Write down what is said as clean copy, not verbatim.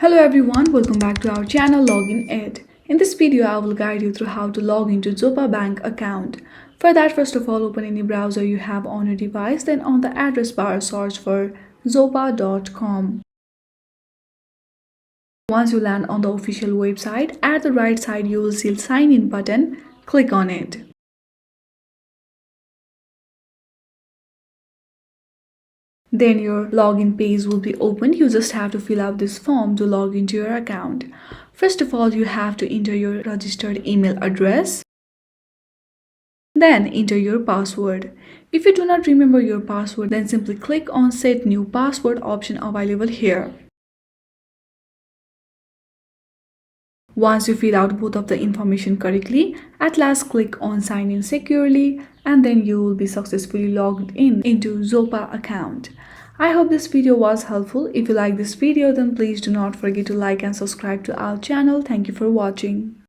Hello everyone, welcome back to our channel Login Ed. In this video, I will guide you through how to log into Zopa bank account. For that, first of all, open any browser you have on your device, then on the address bar, search for zopa.com. Once you land on the official website, at the right side you will see sign in button, click on it. Then your login page will be opened. You just have to fill out this form to log into your account. First of all, you have to enter your registered email address. Then enter your password. If you do not remember your password, then simply click on Set New Password option available here. Once you fill out both of the information correctly, at last click on Sign in securely and then you will be successfully logged in into Zopa account. I hope this video was helpful. If you like this video, then please do not forget to like and subscribe to our channel. Thank you for watching.